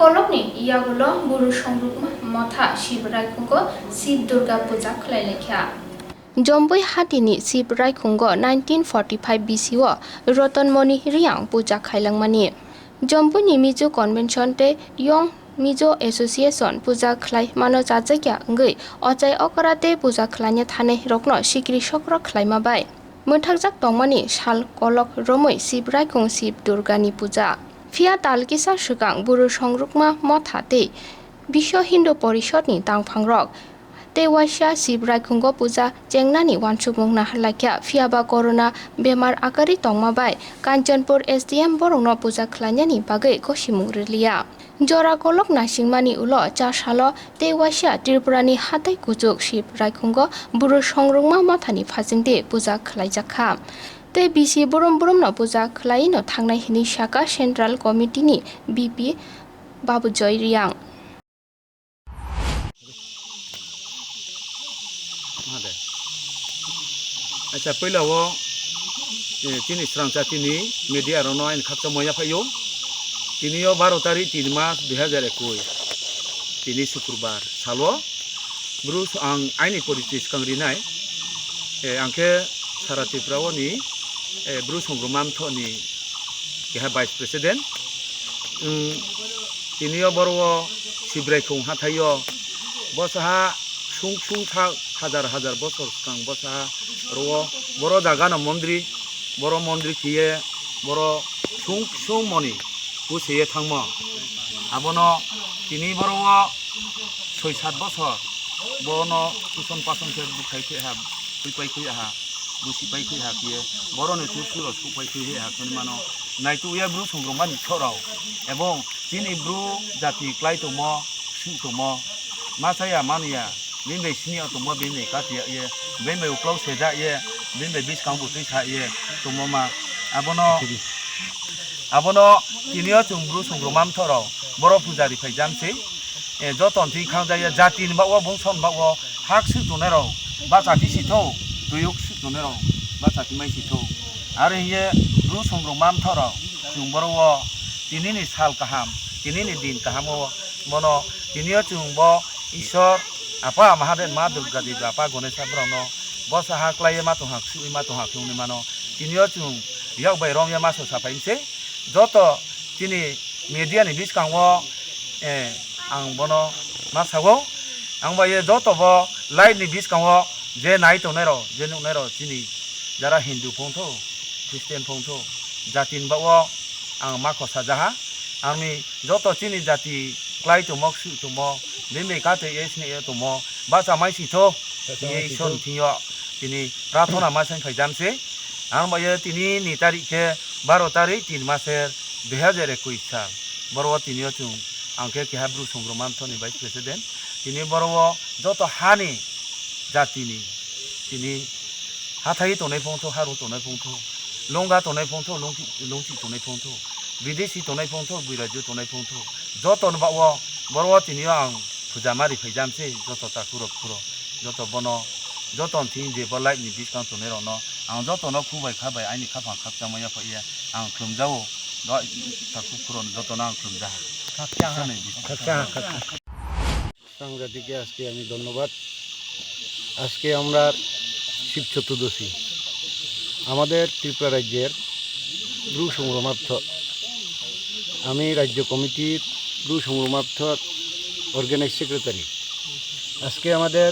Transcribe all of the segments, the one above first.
kolokni iagulo buru songrukma motha Shiv Raikhungo Shiv Durga Puja khlai lekha. Jomboi hatini Shiv Raikhungo 1945 BC o Rotonmoni Riang Puja khailangmani. Jomboi ni Mizo Convention te Yong Mizo Association Puja khlai mano chajakya ngei ochai okorate puja khlaine thane rokno sikri sokro khlaima bai. Muthakjak tongmani sal kolok romoi Shiv Raikhung Shiv Durgani Puja. Fia talkisa sukang buru songrukma mothate Bisho Hindu Porishadni tangphangrok te waisya Shiv Raikhungo Puja jengnani wansukmung nahalakya fiaba corona bemar akari tongmabai Kanchanpur SDM borongno puja khlainani bagai kosimung relia. Jora kolok nasingmani ulo chasalo te waisya Tripurani hatai kujuk Shiv Raikhungo buru songrukma mothani phajingde puja khlaijakha. Te BC borom no puja khlaino thangnai hini Shaka Central Committee ni BP Babu Joy Riang. Acha पहिला वो तिनी स्रांचा तिनी media रनो इन खाचा मोया फायो तिनी यो 12 तारिख 3 मास 2021 तिनी शुक्रबार सालो ब्रुस आं आइनि पॉलिटिक्स कांग्रिनाय आंखे सारा त्रिपुरावनि ब्रुस संग्राम थनि केहा वाइस प्रेसिडेंट तिनी यो बरव Shiv Raikhung हाथायो बसहा सुं था हजार बছর कां बसहा रो बरो जागाना मन्दिर बरो मन्दिर खिये बरो सुं मनि बुसेये थांम आबनो तिनि बरो 6-7 বছর बनो कुसन पासन के बुखाइ के हा फैपाइ के हा बुसिपाइ के हा किये बरोनि तुसुरो सुपाइ के हा कोन मानो नाइतु या ब्रु संग्रामनि छराव एवं तिनि ब्रु जाति क्लाइतोमो सुतोमो मासाया मानिया बिनबे सिनिया तोमो बिनबे काटिया ये बिनबे उक्लाव सेजा ये बिनबे बिस कांबु तैसा ये तोमोमा आबनो तिनियो चुंब्रु संग्राम थराव बर' पुजारि फाइजामसै जतन थि खांजाया जातिनि बाव बंसन बाव हाक सुतोनेराव बाचाखि सिथौ दुयुक सुतोनेराव बाचाखि माइ सिथौ आरो हिये ब्रु संग्राम थराव जों बर'व तिनिनि साल काहाम तिनिनि दिन काहामो मनो तिनियो चुंबो ईश्वर apa mahaden ma durga dewi apa gonesa brono bosa hak laye ma to hak sui ma to hak uni mano tinio chung yak bai rong ya maso sapai se joto tini media ni bis kangwo ang bono masago ang ba ye joto bo light ni bis kangwo je nai to nero je nu nero tini jara hindu phongtho christian phongtho jatin bawo ang ma ko sajaha ami joto tini jati klai to mok su to mo Bimbe kate esne tomo baca mai sito ye ison tinyo tini pratona masen faidamse ang baye tini ni tarik ke 12 tarik 3 maser 2021 sal borwa tinyo chung angke ke habru songroman thoni vice president tini borwa joto hani jatini tini hathai tonai phongtho haru tonai phongtho longa tonai phongtho longchi tonai phongtho বিদেশি tonai phongtho buiraju tonai phongtho joto bawo borwa tinyo ang puja mari faijamse joto ta kuro joto bono joto tin je bolai ni biskang to nero no ang joto no kubai khabai aini khapang khapcha maya fa ya ang khumjao do ta kuro joto na khumja khapcha সাংবাদিককে আজকে আমি ধন্যবাদ। আজকে আমরা শিব চতুর্দশী আমাদের ত্রিপুরা রাজ্যের Bru সংগ্রামার্থ আমি রাজ্য কমিটির ব্রু সংগ্রামার্থ অর্গানাইজ সেক্রেটারি। আজকে আমাদের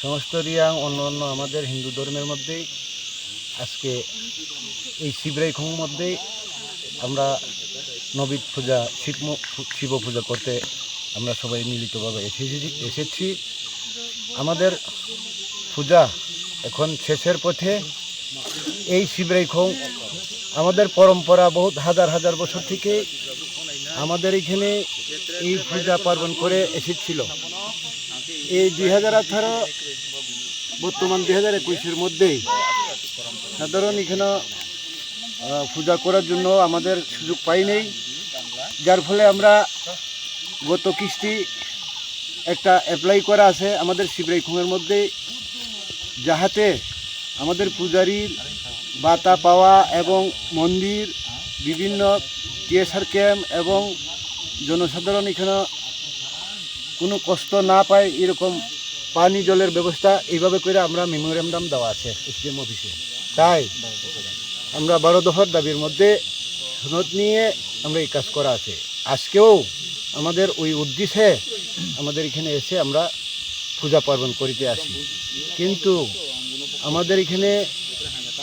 সমস্ত রিয়াং অন্য আমাদের হিন্দু ধর্মের মধ্যেই আজকে এই শিব রাইখুং মধ্যেই আমরা নবীদ পূজা শিব পূজা করতে আমরা সবাই মিলিতভাবে এসেছি। আমাদের পূজা এখন শেষের পথে। এই শিব রাইখুং আমাদের পরম্পরা বহুত হাজার বছর থেকে আমাদের এখানে এই পূজা পার্বণ করে এসেছিল। এই 2018 বর্তমান 2021-এর মধ্যেই সাধারণ এখানে পূজা করার জন্য আমাদের সুযোগ পাই নেই, যার ফলে আমরা গত কিস্তি একটা অ্যাপ্লাই করা আছে আমাদের শিব রাইখুংয়ের মধ্যে, যাহাতে আমাদের পূজারীর বাতা পাওয়া এবং মন্দির বিভিন্ন টিএসআর ক্যাম্প এবং জনসাধারণ এখানে কোনো কষ্ট না পায় এরকম পানি জলের ব্যবস্থা এইভাবে করে আমরা মেমোরেন্ডাম দেওয়া আছে এসডিএম অফিসে। তাই আমরা 12 দফার দাবির মধ্যে সনদ নিয়ে আমরা এই কাজ করা আছে। আজকেও আমাদের ওই উদ্দেশ্যে আমাদের এখানে এসে আমরা পূজা পার্বণ করিতে আসি। কিন্তু আমাদের এখানে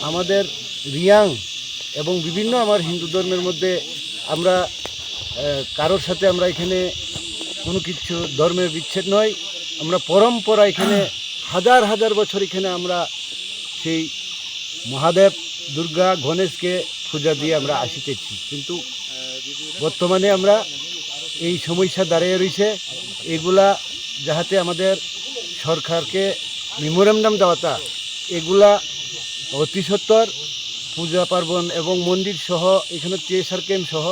আমাদের রিয়াং এবং বিভিন্ন আমার হিন্দু ধর্মের মধ্যে আমরা কারোর সাথে আমরা এখানে কোনো কিছু ধর্মের বিচ্ছেদ নয়। আমরা পরম্পরা এখানে হাজার হাজার বছর এখানে আমরা সেই মহাদেব দুর্গা গণেশকে পূজা দিয়ে আমরা আসিতেছি। কিন্তু বর্তমানে আমরা এই সমস্যা দাঁড়িয়ে রয়েছে, এগুলা যাহাতে আমাদের সরকারকে মেমোরেন্ডাম দেওয়াটা এগুলা অতি সত্বর পূজা পার্বণ এবং মন্দির সহ এখানে টিএসআর ক্যাম্প সহ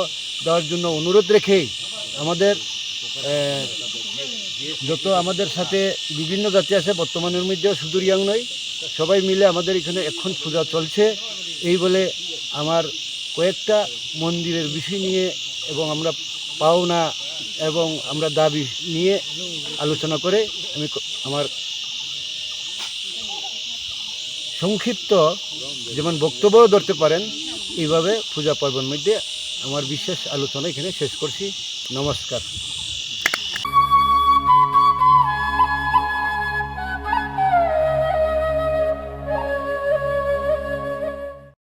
দেওয়ার জন্য অনুরোধ রেখেই আমাদের যত আমাদের সাথে বিভিন্ন জাতি আছে বর্তমানের মধ্যেও শুধু রিয়াং নয়, সবাই মিলে আমাদের এখানে এখন পূজা চলছে। এই বলে আমার কয়েকটা মন্দিরের বিষয় নিয়ে এবং আমরা পাওনা এবং আমরা দাবি নিয়ে আলোচনা করে আমি আমার সংক্ষিপ্ত যেমন বক্তব্যও ধরতে পারেন এইভাবে পূজা পার্বণ মধ্যে আমার বিশেষ আলোচনা এখানে শেষ করছি। নমস্কার।